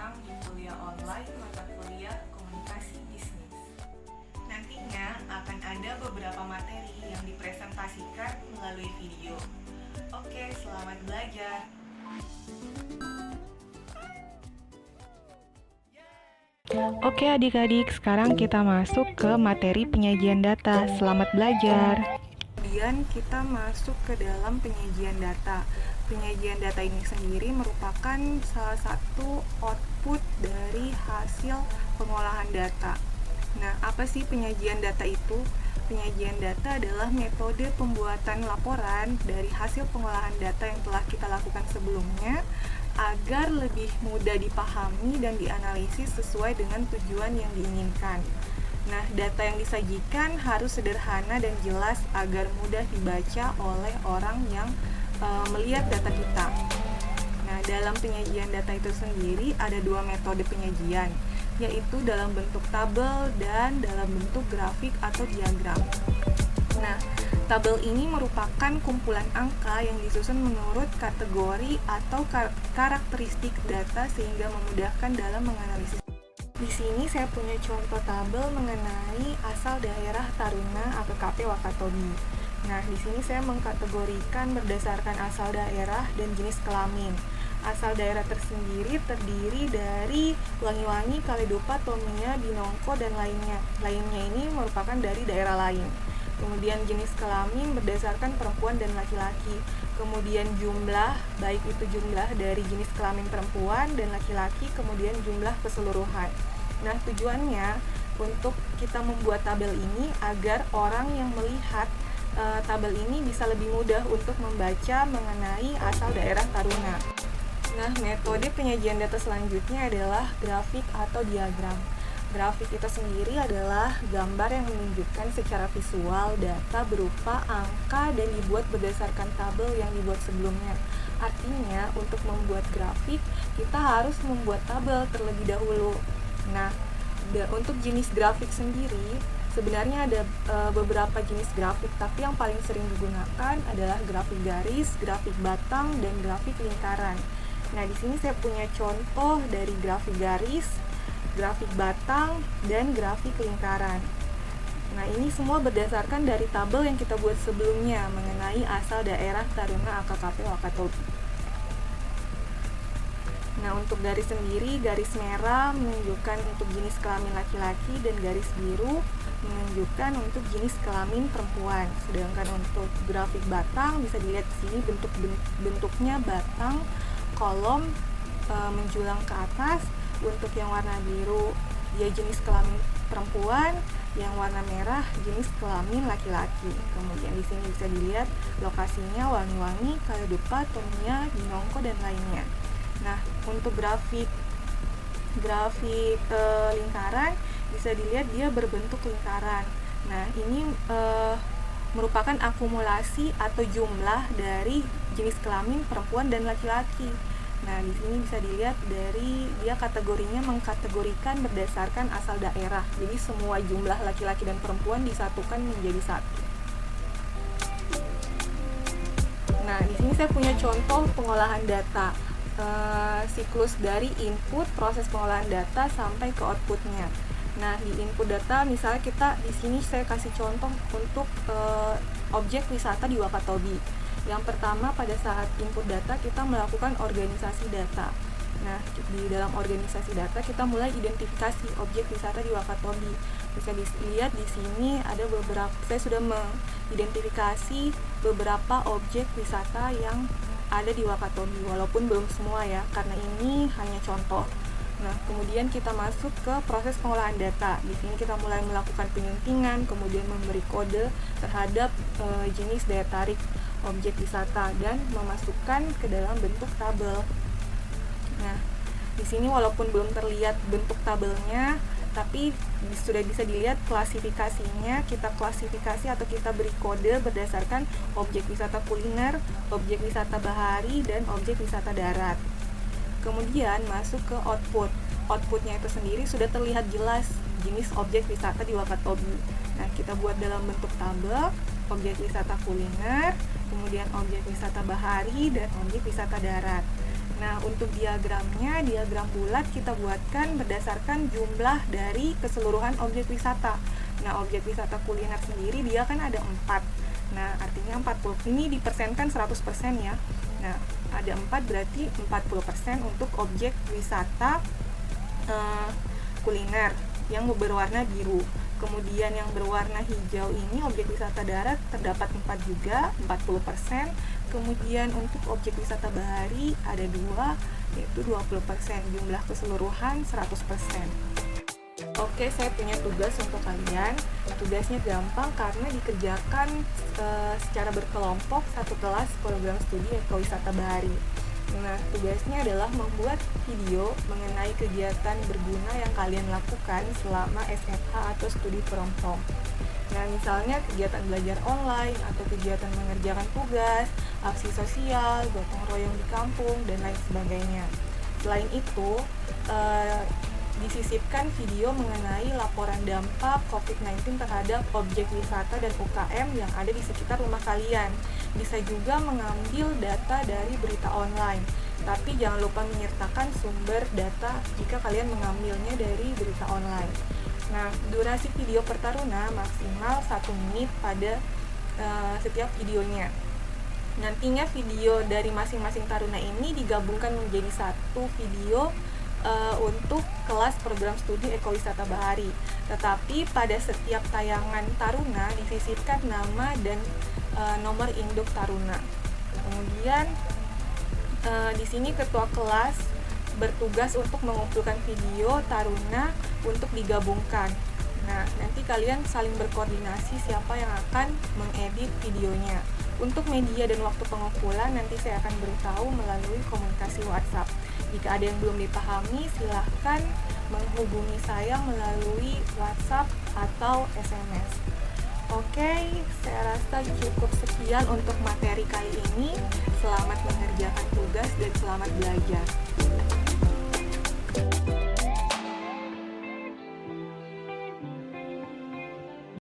datang di kuliah online mata kuliah Komunikasi Bisnis. Nantinya akan ada beberapa materi yang dipresentasikan melalui video. Oke, selamat belajar. Oke adik-adik, sekarang kita masuk ke materi penyajian data. Selamat belajar. Kemudian kita masuk ke dalam penyajian data. Penyajian data ini sendiri merupakan salah satu output dari hasil pengolahan data. Nah, apa sih penyajian data itu? Penyajian data adalah metode pembuatan laporan dari hasil pengolahan data yang telah kita lakukan sebelumnya agar lebih mudah dipahami dan dianalisis sesuai dengan tujuan yang diinginkan. Nah, data yang disajikan harus sederhana dan jelas agar mudah dibaca oleh orang yang melihat data kita. Nah, dalam penyajian data itu sendiri ada dua metode penyajian, yaitu dalam bentuk tabel dan dalam bentuk grafik atau diagram. Nah, tabel ini merupakan kumpulan angka yang disusun menurut kategori atau karakteristik data sehingga memudahkan dalam menganalisis. Di sini saya punya contoh tabel mengenai asal daerah Taruna AKKP Wakatobi. Nah, di sini saya mengkategorikan berdasarkan asal daerah dan jenis kelamin. Asal daerah tersendiri terdiri dari Wangi-Wangi, Kaledupa, Tomia, Binongko, dan lainnya. Lainnya ini merupakan dari daerah lain. Kemudian jenis kelamin berdasarkan perempuan dan laki-laki. Kemudian jumlah, baik itu jumlah dari jenis kelamin perempuan dan laki-laki, kemudian jumlah keseluruhan. Nah, tujuannya untuk kita membuat tabel ini agar orang yang melihat tabel ini bisa lebih mudah untuk membaca mengenai asal daerah Taruna. Nah, metode penyajian data selanjutnya adalah grafik atau diagram. Grafik itu sendiri adalah gambar yang menunjukkan secara visual data berupa angka dan dibuat berdasarkan tabel yang dibuat sebelumnya. Artinya, untuk membuat grafik, kita harus membuat tabel terlebih dahulu. Nah, untuk jenis grafik sendiri, sebenarnya ada beberapa jenis grafik, tapi yang paling sering digunakan adalah grafik garis, grafik batang, dan grafik lingkaran. Nah, di sini saya punya contoh dari grafik garis, grafik batang, dan grafik lingkaran. Nah, ini semua berdasarkan dari tabel yang kita buat sebelumnya mengenai asal daerah Taruna AKKP Wakatobi. Nah, untuk garis sendiri, garis merah menunjukkan untuk jenis kelamin laki-laki dan garis biru menunjukkan untuk jenis kelamin perempuan. Sedangkan untuk grafik batang bisa dilihat di sini bentuknya batang, kolom menjulang ke atas. Untuk yang warna biru dia jenis kelamin perempuan, yang warna merah jenis kelamin laki-laki. Kemudian di sini bisa dilihat lokasinya Wangi-Wangi, Kaledupa, Tomia, Binongko, dan lainnya. Nah, untuk grafik lingkaran bisa dilihat dia berbentuk lingkaran. Nah, ini merupakan akumulasi atau jumlah dari jenis kelamin perempuan dan laki-laki. Nah, di sini bisa dilihat dari dia kategorinya mengkategorikan berdasarkan asal daerah. Jadi semua jumlah laki-laki dan perempuan disatukan menjadi satu. Nah, di sini saya punya contoh pengolahan data. Siklus dari input proses pengolahan data sampai ke outputnya. Nah, di input data misalnya kita di sini saya kasih contoh untuk objek wisata di Wakatobi. Yang pertama, pada saat input data kita melakukan organisasi data. Nah, di dalam organisasi data kita mulai identifikasi objek wisata di Wakatobi. Bisa dilihat di sini ada beberapa, saya sudah mengidentifikasi beberapa objek wisata yang ada di Wakatobi, walaupun belum semua ya, karena ini hanya contoh. Nah, kemudian kita masuk ke proses pengolahan data. Di sini kita mulai melakukan penyuntingan, kemudian memberi kode terhadap jenis daya tarik objek wisata dan memasukkan ke dalam bentuk tabel. Nah, di sini walaupun belum terlihat bentuk tabelnya, tapi sudah bisa dilihat klasifikasinya. Kita klasifikasi atau kita beri kode berdasarkan objek wisata kuliner, objek wisata bahari, dan objek wisata darat. Kemudian masuk ke output. Outputnya itu sendiri sudah terlihat jelas jenis objek wisata di Wakatobi. Nah, kita buat dalam bentuk tabel, objek wisata kuliner, kemudian objek wisata bahari, dan objek wisata darat. Nah, untuk diagramnya, diagram bulat kita buatkan berdasarkan jumlah dari keseluruhan objek wisata. Nah, objek wisata kuliner sendiri dia kan ada 4. Nah, artinya 40 ini dipersenkan 100% ya. Nah, ada 4 berarti 40% untuk objek wisata kuliner yang berwarna biru. Kemudian yang berwarna hijau ini objek wisata darat terdapat 4 juga, 40%. Kemudian untuk objek wisata bahari ada 2, yaitu 20%. Jumlah keseluruhan 100%. Oke, saya punya tugas untuk kalian. Tugasnya gampang karena dikerjakan secara berkelompok satu kelas program studi ekowisata bahari. Nah, tugasnya adalah membuat video mengenai kegiatan berguna yang kalian lakukan selama SFH atau studi from home. Nah, misalnya kegiatan belajar online atau kegiatan mengerjakan tugas, aksi sosial, gotong royong di kampung, dan lain sebagainya. Selain itu, disisipkan video mengenai laporan dampak COVID-19 terhadap objek wisata dan UKM yang ada di sekitar rumah kalian. Bisa juga mengambil data dari berita online, tapi jangan lupa menyertakan sumber data jika kalian mengambilnya dari berita online. Nah, durasi video per taruna maksimal 1 menit pada setiap videonya. Nantinya video dari masing-masing taruna ini digabungkan menjadi satu video untuk kelas program studi ekowisata bahari. Tetapi pada setiap tayangan taruna disisipkan nama dan nomor induk taruna. Kemudian di sini ketua kelas bertugas untuk mengumpulkan video taruna untuk digabungkan. Nah, nanti kalian saling berkoordinasi siapa yang akan mengedit videonya. Untuk media dan waktu pengumpulan nanti saya akan beritahu melalui komunikasi WhatsApp. Jika ada yang belum dipahami, silahkan menghubungi saya melalui WhatsApp atau SMS. Oke, saya rasa cukup sekian untuk materi kali ini. Selamat mengerjakan tugas dan selamat belajar.